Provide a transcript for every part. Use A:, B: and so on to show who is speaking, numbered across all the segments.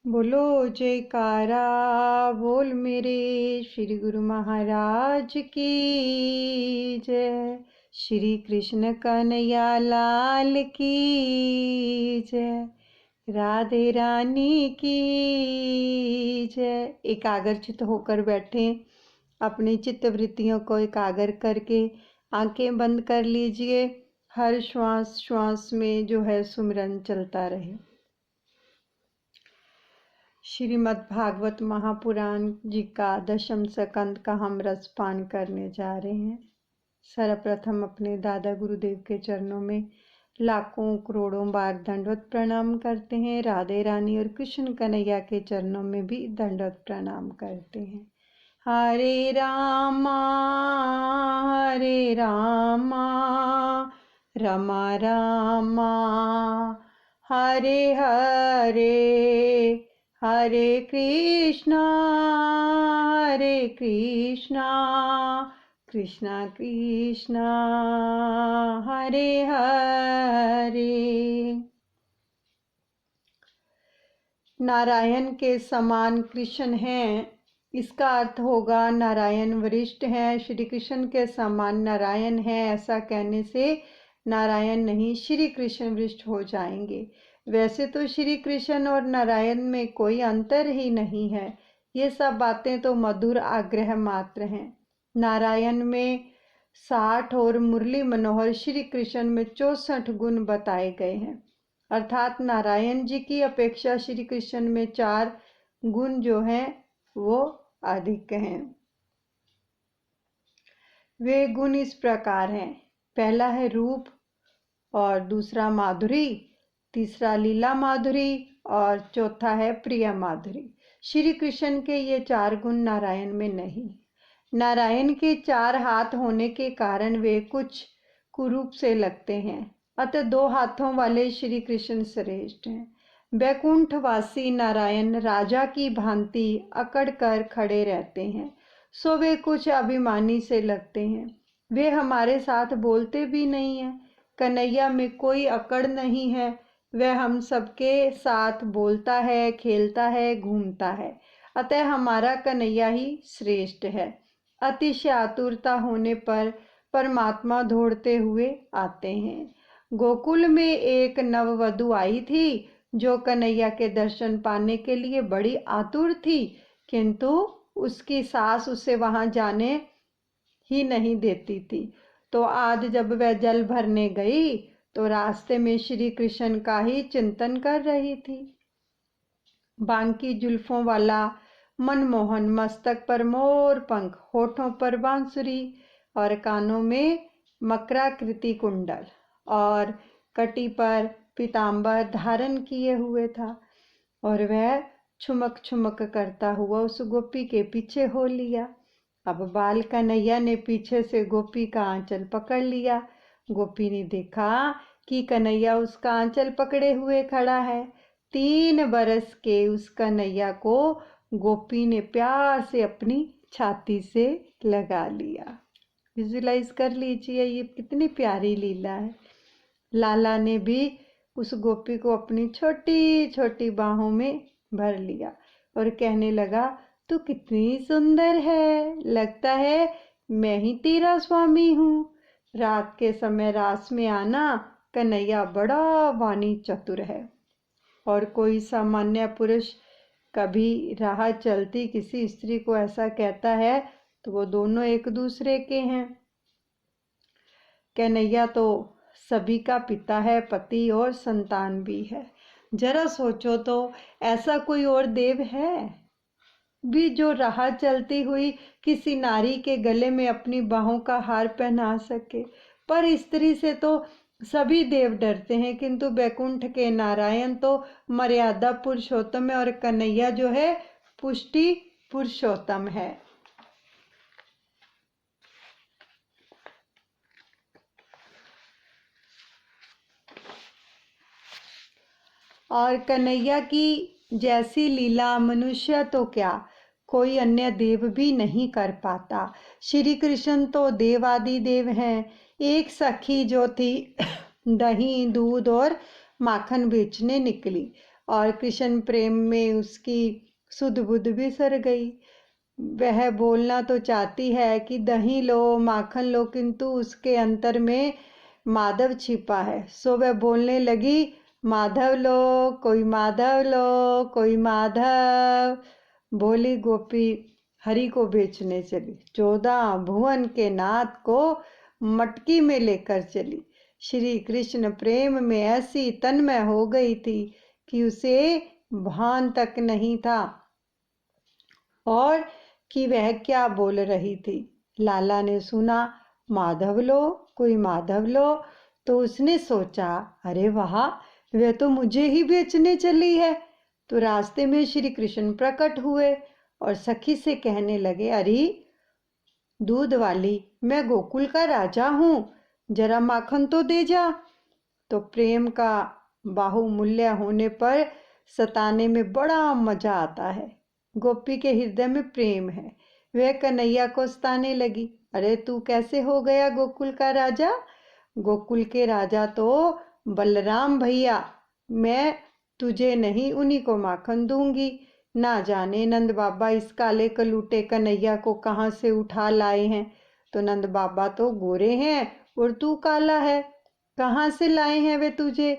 A: बोलो जयकारा बोल मेरे श्री गुरु महाराज की जय। श्री कृष्ण कन्हैया लाल की जय। राधे रानी की जय। एकाग्रचित होकर बैठे, अपनी चित्त वृत्तियों को एकाग्र करके आंखें बंद कर लीजिए। हर श्वास श्वास में जो है सुमिरन चलता रहे। श्रीमद् भागवत महापुराण जी का 10वें स्कंद का हम रसपान करने जा रहे हैं। सर्वप्रथम अपने दादा गुरुदेव के चरणों में लाखों करोड़ों बार दंडवत प्रणाम करते हैं। राधे रानी और कृष्ण कन्हैया के चरणों में भी दंडवत प्रणाम करते हैं। हरे रामा रमा रामा हरे हरे हरे कृष्णा कृष्णा कृष्णा हरे हरे। नारायण के समान कृष्ण हैं, इसका अर्थ होगा नारायण वरिष्ठ हैं। श्री कृष्ण के समान नारायण हैं, ऐसा कहने से नारायण नहीं श्री कृष्ण वरिष्ठ हो जाएंगे। वैसे तो श्री कृष्ण और नारायण में कोई अंतर ही नहीं है। ये सब बातें तो मधुर आग्रह मात्र हैं। नारायण में 60 और मुरली मनोहर श्री कृष्ण में 64 गुण बताए गए हैं। अर्थात नारायण जी की अपेक्षा श्री कृष्ण में 4 गुण जो हैं वो अधिक हैं। वे गुण इस प्रकार हैं। पहला है रूप, और दूसरा माधुरी, तीसरा लीला माधुरी, और चौथा है प्रिया माधुरी। श्री कृष्ण के ये 4 गुण नारायण में नहीं। नारायण के 4 हाथ होने के कारण वे कुछ कुरूप से लगते हैं, अतः 2 हाथों वाले श्री कृष्ण श्रेष्ठ हैं। वैकुंठवासी नारायण राजा की भांति अकड़ कर खड़े रहते हैं, सो वे कुछ अभिमानी से लगते हैं। वे हमारे साथ बोलते भी नहीं हैं। कन्हैया में कोई अकड़ नहीं है, वह हम सबके साथ बोलता है, खेलता है, घूमता है। अतः हमारा कन्हैया ही श्रेष्ठ है। अतिशय आतुरता होने पर परमात्मा दौड़ते हुए आते हैं। गोकुल में एक नववधु आई थी जो कन्हैया के दर्शन पाने के लिए बड़ी आतुर थी, किंतु उसकी सास उसे वहां जाने ही नहीं देती थी। तो आज जब वह जल भरने गई तो रास्ते में श्री कृष्ण का ही चिंतन कर रही थी। बांकी जुल्फों वाला मनमोहन, मस्तक पर मोर पंख, होठों पर बांसुरी और कानों में मकराकृति कुंडल और कटी पर पीतांबर धारण किए हुए था, और वह छुमक छुमक करता हुआ उस गोपी के पीछे हो लिया। अब बाल कन्हैया ने पीछे से गोपी का आंचल पकड़ लिया। गोपी ने देखा कि कन्हैया उसका आंचल पकड़े हुए खड़ा है। 3 बरस के उस कन्हैया को गोपी ने प्यार से अपनी छाती से लगा लिया। विजुलाइज कर लीजिए, ये कितनी प्यारी लीला है। लाला ने भी उस गोपी को अपनी छोटी छोटी बाहों में भर लिया और कहने लगा, तू कितनी सुंदर है, लगता है मैं ही तेरा स्वामी हूँ। रात के समय रास में आना कन्हैया बड़ा वाणी चतुर है, और कोई सामान्य पुरुष कभी राह चलती किसी स्त्री को ऐसा कहता है तो वो दोनों एक दूसरे के हैं। कन्हैया तो सभी का पिता है, पति और संतान भी है। जरा सोचो तो, ऐसा कोई और देव है भी जो राह चलती हुई किसी नारी के गले में अपनी बाहों का हार पहना सके। पर स्त्री से तो सभी देव डरते हैं, किंतु बैकुंठ के नारायण तो मर्यादा पुरुषोत्तम है, और कन्हैया जो है पुष्टि पुरुषोत्तम है। और कन्हैया की जैसी लीला मनुष्य तो क्या, कोई अन्य देव भी नहीं कर पाता। श्री कृष्ण तो देवादि देव हैं। एक सखी जो थी दही दूध और माखन बेचने निकली। और कृष्ण प्रेम में उसकी सुध बुध भी सर गई। वह बोलना तो चाहती है कि दही लो, माखन लो, किंतु उसके अंतर में माधव छिपा है। सो वह बोलने लगी, माधव लो, कोई माधव लो, कोई माधव। बोली गोपी हरि को बेचने चली, 14 भुवन के नाथ को मटकी में लेकर चली। श्री कृष्ण प्रेम में ऐसी तन्मय हो गई थी कि उसे भान तक नहीं था और कि वह क्या बोल रही थी। लाला ने सुना माधव लो, कोई माधव लो, तो उसने सोचा, अरे वाह, वह तो मुझे ही बेचने चली है। तो रास्ते में श्री कृष्ण प्रकट हुए और सखी से कहने लगे, अरे दूध वाली, मैं गोकुल का राजा हूँ, जरा माखन तो दे जा। तो प्रेम का बाहुमूल्य होने पर सताने में बड़ा मजा आता है। गोपी के हृदय में प्रेम है। वह कन्हैया को सताने लगी, अरे तू कैसे हो गया गोकुल का राजा? गोकुल के राजा तो बलराम भैया, मैं तुझे नहीं उन्हीं को माखन दूंगी। ना जाने नंद बाबा इस काले कलूटे कन्हैया को कहाँ से उठा लाए हैं। तो नंद बाबा तो गोरे हैं और तू काला है, कहाँ से लाए हैं वे तुझे?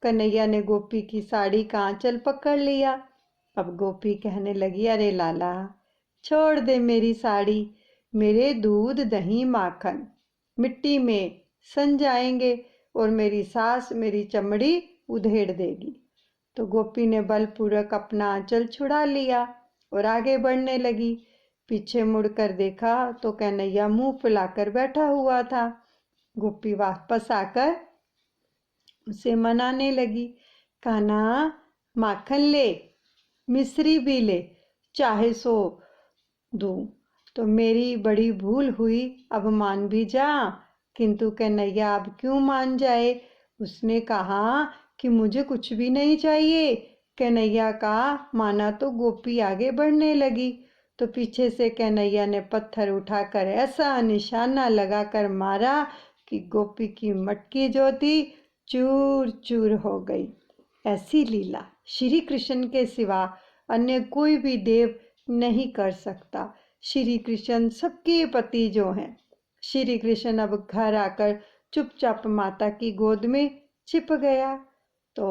A: कन्हैया ने गोपी की साड़ी का आंचल पकड़ लिया। अब गोपी कहने लगी, अरे लाला, छोड़ दे मेरी साड़ी, मेरे दूध दही माखन मिट्टी में सन जाएंगे और मेरी सास मेरी चमड़ी उधेड़ देगी। तो गोपी ने बलपूर्वक अपना आंचल छुड़ा लिया और आगे बढ़ने लगी। पीछे मुड़कर देखा तो कन्हैया मुंह फुलाकर बैठा हुआ था। गोपी वापस आकर उसे मनाने लगी, कान्हा माखन ले, मिश्री भी ले, चाहे सो दूं। तो मेरी बड़ी भूल हुई, अब मान भी जा। किंतु कन्हैया अब क्यों मान जाए? उसने कहा कि मुझे कुछ भी नहीं चाहिए। कन्हैया का माना तो गोपी आगे बढ़ने लगी। तो पीछे से कन्हैया ने पत्थर उठाकर ऐसा निशाना लगाकर मारा कि गोपी की मटकी जो थी चूर चूर हो गई। ऐसी लीला श्री कृष्ण के सिवा अन्य कोई भी देव नहीं कर सकता। श्री कृष्ण सबके पति जो हैं। श्री कृष्ण अब घर आकर चुपचाप माता की गोद में छिप गया। तो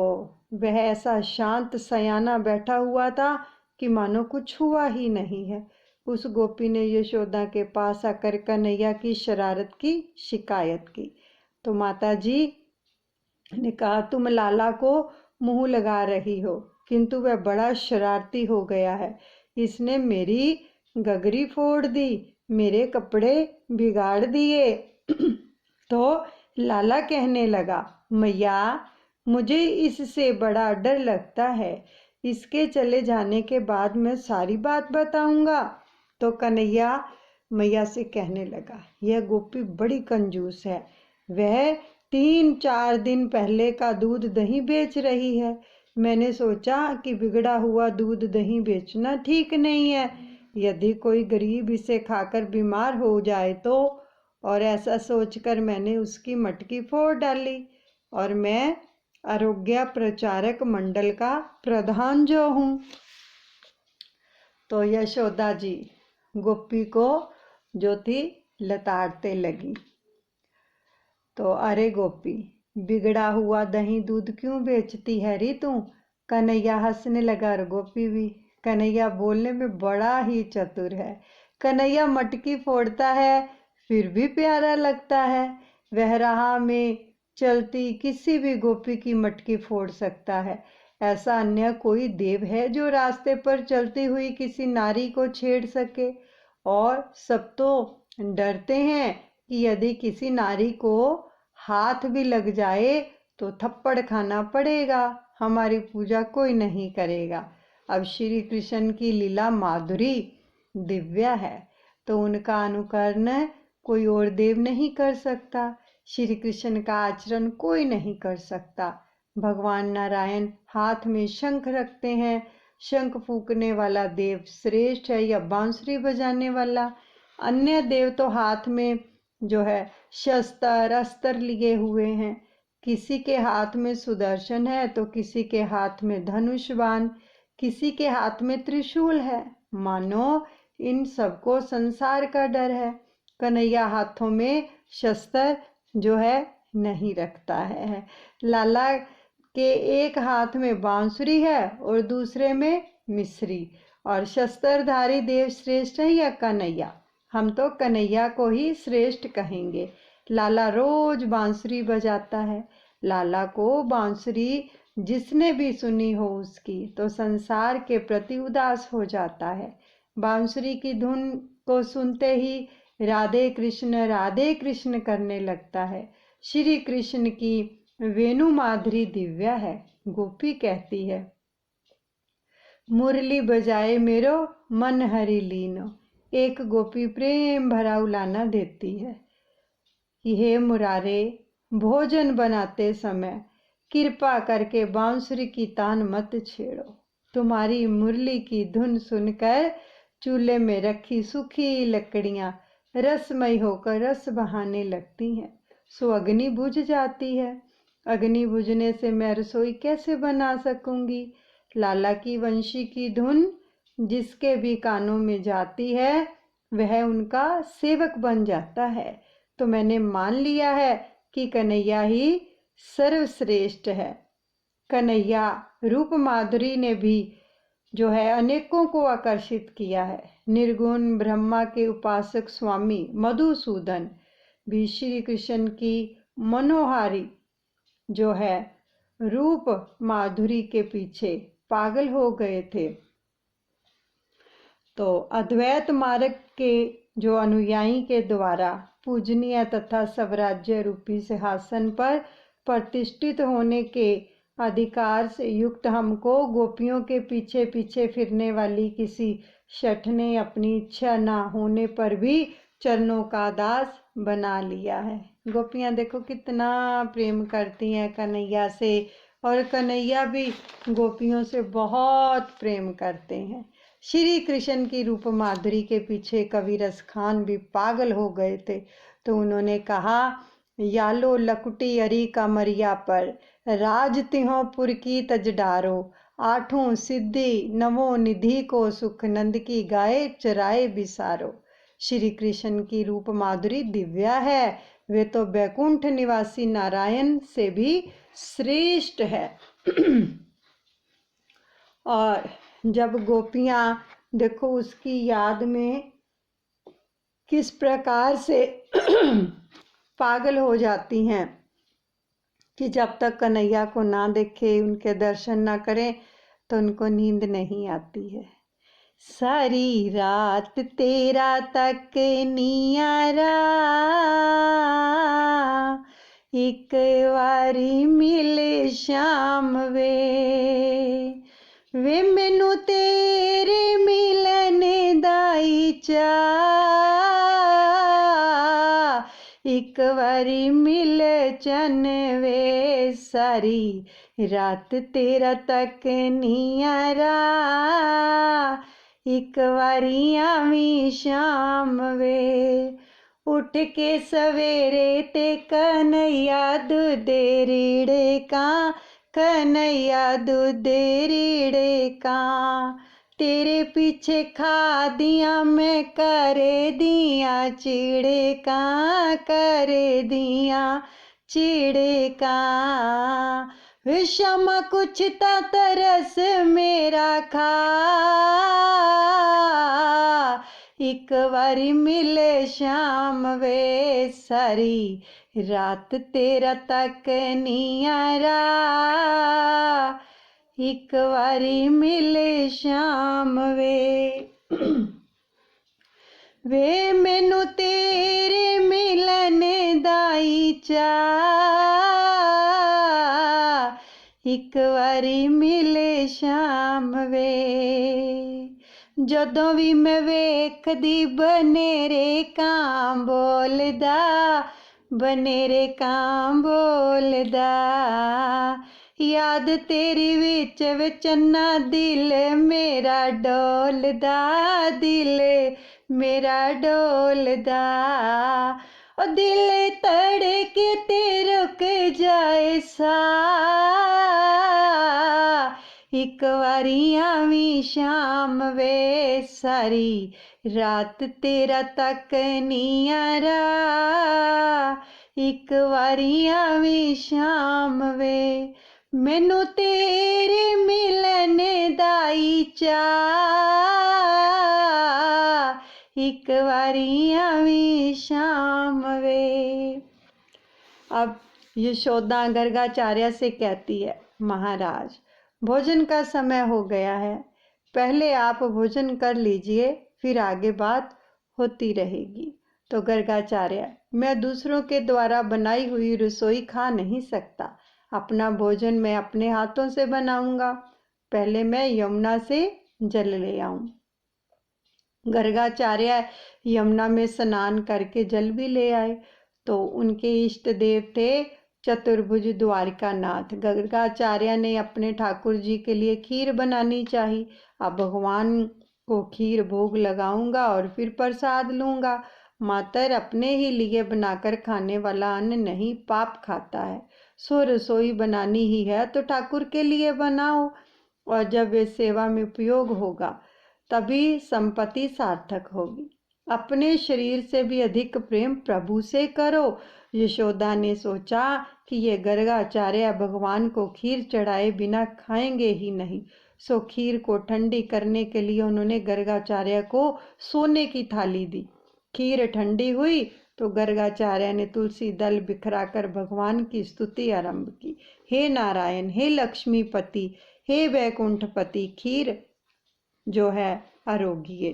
A: वह ऐसा शांत सयाना बैठा हुआ था कि मानो कुछ हुआ ही नहीं है। उस गोपी ने यशोदा के पास आकर कन्हैया की शरारत की शिकायत की। तो माता जी ने कहा, तुम लाला को मुंह लगा रही हो, किंतु वह बड़ा शरारती हो गया है। इसने मेरी गगरी फोड़ दी, मेरे कपड़े बिगाड़ दिए। तो लाला कहने लगा, मैया, मुझे इससे बड़ा डर लगता है, इसके चले जाने के बाद मैं सारी बात बताऊंगा। तो कन्हैया मैया से कहने लगा, यह गोपी बड़ी कंजूस है, वह 3-4 दिन पहले का दूध दही बेच रही है। मैंने सोचा कि बिगड़ा हुआ दूध दही बेचना ठीक नहीं है, यदि कोई गरीब इसे खाकर बीमार हो जाए तो। और ऐसा सोचकर मैंने उसकी मटकी फोड़ डाली और मैं आरोग्य प्रचारक मंडल का प्रधान जो हूँ। तो यशोदा जी गोपी को जो थी लताड़ते लगी। तो अरे गोपी, बिगड़ा हुआ दही दूध क्यों बेचती है री तू? कन्हैया हंसने लगा और गोपी भी। कन्हैया बोलने में बड़ा ही चतुर है। कन्हैया मटकी फोड़ता है फिर भी प्यारा लगता है। वह राह में चलती किसी भी गोपी की मटकी फोड़ सकता है। ऐसा अन्य कोई देव है जो रास्ते पर चलती हुई किसी नारी को छेड़ सके? और सब तो डरते हैं कि यदि किसी नारी को हाथ भी लग जाए तो थप्पड़ खाना पड़ेगा, हमारी पूजा कोई नहीं करेगा। अब श्री कृष्ण की लीला माधुरी दिव्य है, तो उनका अनुकरण कोई और देव नहीं कर सकता। श्री कृष्ण का आचरण कोई नहीं कर सकता। भगवान नारायण हाथ में शंख रखते हैं। शंख फूकने वाला देव श्रेष्ठ है या बांसुरी बजाने वाला? अन्य देव तो हाथ में जो है शस्त्र अस्त्र लिए हुए हैं, किसी के हाथ में सुदर्शन है तो किसी के हाथ में धनुष बाण, किसी के हाथ में त्रिशूल है। मानो इन सबको संसार का डर है। कन्हैया हाथों में शस्त्र जो है नहीं रखता है। लाला के एक हाथ में बांसुरी है और दूसरे में मिश्री। और शस्त्रधारी देव श्रेष्ठ है या कन्हैया? हम तो कन्हैया को ही श्रेष्ठ कहेंगे। लाला रोज बांसुरी बजाता है। लाला को बांसुरी जिसने भी सुनी हो उसकी तो संसार के प्रति उदास हो जाता है। बांसुरी की धुन को सुनते ही राधे कृष्ण करने लगता है। श्री कृष्ण की वेणु माधुरी दिव्या है। गोपी कहती है, मुरली बजाए मेरो मन हरि लीनो। एक गोपी प्रेम भरा उलाना देती है कि हे मुरारे, भोजन बनाते समय कृपा करके बांसुरी की तान मत छेड़ो। तुम्हारी मुरली की धुन सुनकर चूल्हे में रखी सूखी लकड़ियां रसमय होकर रस बहाने लगती हैं, सो अग्नि बुझ जाती है। अग्नि बुझने से मैं रसोई कैसे बना सकूंगी? लाला की वंशी की धुन जिसके भी कानों में जाती है वह उनका सेवक बन जाता है। तो मैंने मान लिया है कि कन्हैया ही सर्वश्रेष्ठ है। कन्हैया रूप माधुरी ने भी जो है अनेकों को आकर्षित किया है। निर्गुण ब्रह्मा के उपासक स्वामी मधुसूदन भी श्री कृष्ण की मनोहारी जो है रूप माधुरी के पीछे पागल हो गए थे। तो अद्वैत मार्ग के जो अनुयायी के द्वारा पूजनीय तथा स्वराज्य रूपी सिंहासन पर प्रतिष्ठित होने के अधिकार से युक्त हमको गोपियों के पीछे पीछे फिरने वाली किसी शठ ने अपनी इच्छा ना होने पर भी चरणों का दास बना लिया है। गोपियां देखो कितना प्रेम करती हैं कन्हैया से, और कन्हैया भी गोपियों से बहुत प्रेम करते हैं। श्री कृष्ण की रूप माधुरी के पीछे कविरस खान भी पागल हो गए थे। तो उन्होंने कहा, यालो लकुटी अरी कमरिया पर राज तिहोपुर की तज डारो। आठों सिद्धि नवों निधि को सुख नंद की गाय चराए बिसारो। श्री कृष्ण की रूप माधुरी दिव्या है। वे तो बैकुंठ निवासी नारायण से भी श्रेष्ठ है। और जब गोपियां देखो उसकी याद में किस प्रकार से पागल हो जाती हैं कि जब तक कन्हैया को ना देखे, उनके दर्शन ना करें तो उनको नींद नहीं आती है। सारी रात तेरा तक नियारा, एक वारी मिले शाम वे मैनू तेरे मिलने दाई चा, एक वारी मिल चन वे। सारी रात तेरा तक नियारा, एक वारी आवी शाम वे। उठ के सवेरे ते कन्हैया दूधे रीड़े का, कन्हैया दूधे रीड़े का। तेरे पीछे खा दिया मैं करे दिया चिड़े का, करे दिया चिड़े का। विषम कुछ ता तरस मेरा खा, एक बारी मिले शाम वे। सारी रात तेरा तक नियारा, एक बारी मिले शाम वे। वे मैनू तेरे मिलने दाई चा, एक बारी मिले शाम वे। जदों भी मैं वेखदी बनेरे कां बोलदा, बनेरे कां बोलदा। याद तेरी विच विचन्ना दिल मेरा डोलदा, दिल मेरा डोलदा। और दिल तड़के ते रुक जाए सा, एक वारी आवी शाम वे, सारी रात तेरा तक नियारा, एक वारी आवी शाम वे, मैनू तेरे मिलन दाई चा, एक वारी आवी शाम वे। अब यशोदा गर्गाचार्य से कहती है, महाराज भोजन का समय हो गया है, पहले आप भोजन कर लीजिए, फिर आगे बात होती रहेगी। तो गर्गाचार्य, मैं दूसरों के द्वारा बनाई हुई रसोई खा नहीं सकता, अपना भोजन मैं अपने हाथों से बनाऊंगा, पहले मैं यमुना से जल ले आऊं। गर्गाचार्य यमुना में स्नान करके जल भी ले आए। तो उनके इष्ट देव थे चतुर्भुज द्वारिकानाथ। गर्गाचार्य ने अपने ठाकुर जी के लिए खीर बनानी चाहिए। अब भगवान को खीर भोग लगाऊंगा और फिर प्रसाद लूंगा। मातर अपने ही लिए बनाकर खाने वाला अन्न नहीं पाप खाता है। सो रसोई बनानी ही है तो ठाकुर के लिए बनाओ, और जब वे सेवा में उपयोग होगा तभी संपत्ति सार्थक होगी। अपने शरीर से भी अधिक प्रेम प्रभु से करो। यशोदा ने सोचा कि ये गर्गाचार्य भगवान को खीर चढ़ाए बिना खाएंगे ही नहीं। सो खीर को ठंडी करने के लिए उन्होंने गर्गाचार्य को सोने की थाली दी। खीर ठंडी हुई तो गर्गाचार्य ने तुलसी दल बिखराकर भगवान की स्तुति आरंभ की। हे नारायण, हे लक्ष्मीपति, हे वैकुंठपति, खीर जो है आरोग्य।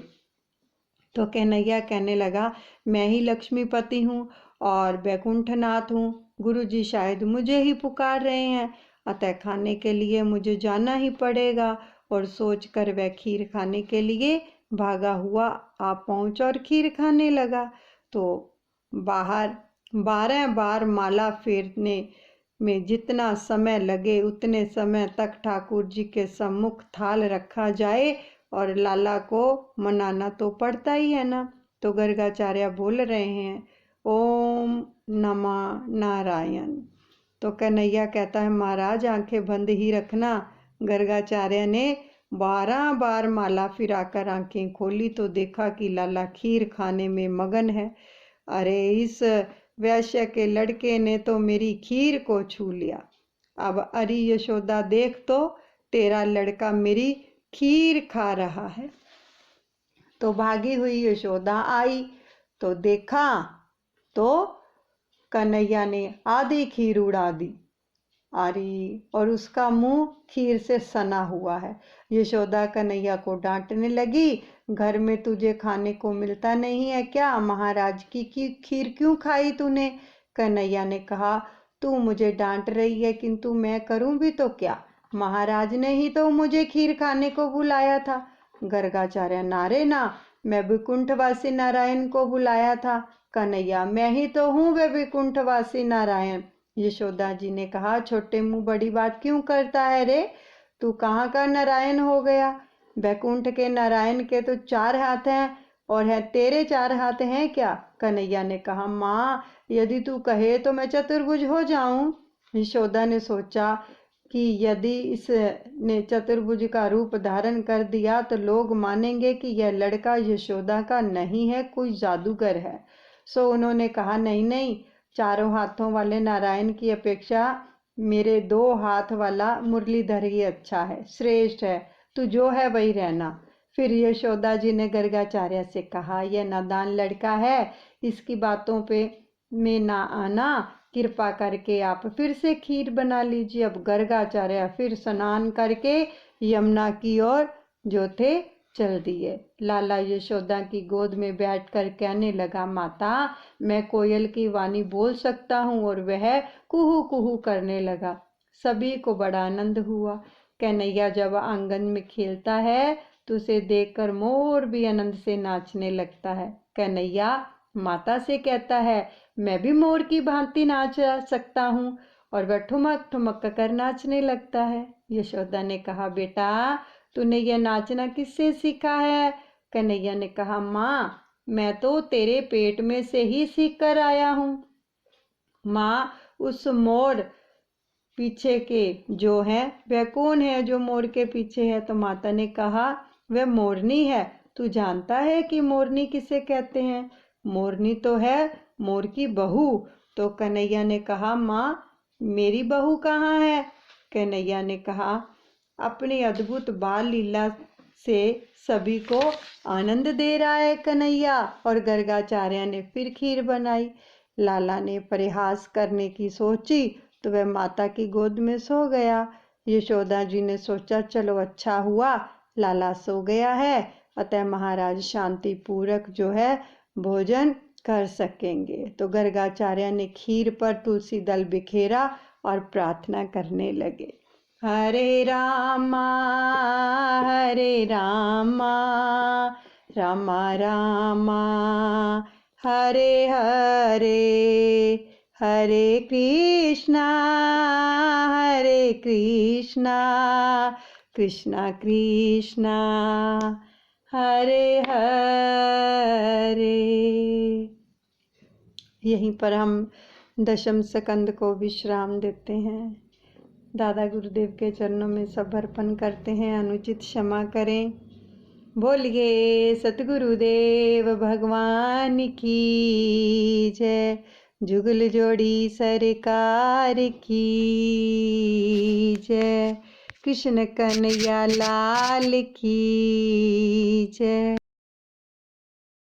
A: तो कन्हैया कहने लगा, मैं ही लक्ष्मीपति हूँ और वैकुंठनाथ हूँ। गुरु जी शायद मुझे ही पुकार रहे हैं, अतः खाने के लिए मुझे जाना ही पड़ेगा। और सोचकर वह खीर खाने के लिए भागा हुआ आ पहुँचा और खीर खाने लगा। तो बाहर 12 बार माला फेरने में जितना समय लगे उतने समय तक ठाकुर जी के सम्मुख थाल रखा जाए और लाला को मनाना तो पड़ता ही है ना। तो गर्गाचार्य बोल रहे हैं, ओम नमः नारायण। तो कन्हैया कहता है, महाराज आंखें बंद ही रखना। गर्गाचार्य ने 12 बार माला फिराकर आंखें खोली तो देखा कि लाला खीर खाने में मगन है। अरे, इस वैश्य के लड़के ने तो मेरी खीर को छू लिया। अब अरे यशोदा देख तो, तेरा लड़का मेरी खीर खा रहा है। तो भागी हुई यशोदा आई तो देखा तो कन्हैया ने आधी खीर उड़ा दी। अरे, और उसका मुंह खीर से सना हुआ है। यशोदा कन्हैया को डांटने लगी, घर में तुझे खाने को मिलता नहीं है क्या? महाराज की खीर क्यों खाई तूने? कन्हैया ने कहा, तू मुझे डांट रही है किंतु मैं करूं भी तो क्या? महाराज ने ही तो मुझे खीर खाने को बुलाया था। गर्गाचार्य, नारे ना, मैं वैकुंठवासी नारायण को बुलाया था। कन्हैया, मैं ही तो हूँ वे वैकुंठवासी नारायण। यशोदा जी ने कहा, छोटे मुंह बड़ी बात क्यों करता है रे? तू कहाँ का नारायण हो गया? वैकुंठ के नारायण के तो 4 हाथ हैं और है तेरे 4 हाथ हैं क्या? कन्हैया ने कहा, माँ यदि तू कहे तो मैं चतुर्भुज हो जाऊं। यशोदा ने सोचा कि यदि इसने चतुर्भुज का रूप धारण कर दिया तो लोग मानेंगे कि यह लड़का यशोदा का नहीं है, कोई जादूगर है। सो उन्होंने कहा, नहीं नहीं, 4 हाथों वाले नारायण की अपेक्षा मेरे 2 हाथ वाला मुरलीधर ही अच्छा है, श्रेष्ठ है। तू जो है वही रहना। फिर यशोदा जी ने गर्गाचार्य से कहा, यह नादान लड़का है, इसकी बातों पे में ना आना। कृपा करके आप फिर से खीर बना लीजिए। अब गर्गाचार्य फिर स्नान करके यमुना की ओर जो थे चल दिए। लाला यशोदा की गोद में बैठकर कहने लगा, माता मैं कोयल की वाणी बोल सकता हूँ। और वह कुहू कुहू करने लगा। सभी को बड़ा आनंद हुआ। कन्हैया जब आंगन में खेलता है तो उसे देखकर मोर भी आनंद से नाचने लगता है। कन्हैया माता से कहता है, मैं भी मोर की भांति नाच सकता हूँ, और वह ठुमक ठुमक कर नाचने लगता है। यशोदा ने कहा, बेटा तूने यह नाचना किससे सीखा है? कन्हैया ने कहा, माँ मैं तो तेरे पेट में से ही सीख कर आया हूँ। माँ, उस मोर पीछे के जो है वह कौन है जो मोर के पीछे है? तो माता ने कहा, वह मोरनी है। तू जानता है कि मोरनी किसे कहते हैं? मोरनी तो है मोर की बहू। तो कन्हैया ने कहा, माँ, मेरी बहू कहाँ है? कन्हैया ने कहा, अपनी अद्भुत बाल लीला से सभी को आनंद दे रहा है कन्हैया। और गर्गाचार्य ने फिर खीर बनाई। लाला ने परिहास करने की सोची तो वह माता की गोद में सो गया। यशोदा जी ने सोचा, चलो अच्छा हुआ लाला सो गया है, अतः महाराज शांति पूर्वक जो है भोजन कर सकेंगे। तो गर्गाचार्य ने खीर पर तुलसी दल बिखेरा और प्रार्थना करने लगे। हरे रामा रामा रामा हरे हरे, हरे कृष्णा कृष्णा कृष्णा हरे हरे। यहीं पर हम दशम स्कंद को विश्राम देते हैं। दादा गुरुदेव के चरणों में सब अर्पण करते हैं। अनुचित क्षमा करें। बोलिए सतगुरुदेव भगवान की जय। जुगल जोड़ी सरकार की जय। कृष्ण कन्हैया लाल की जय।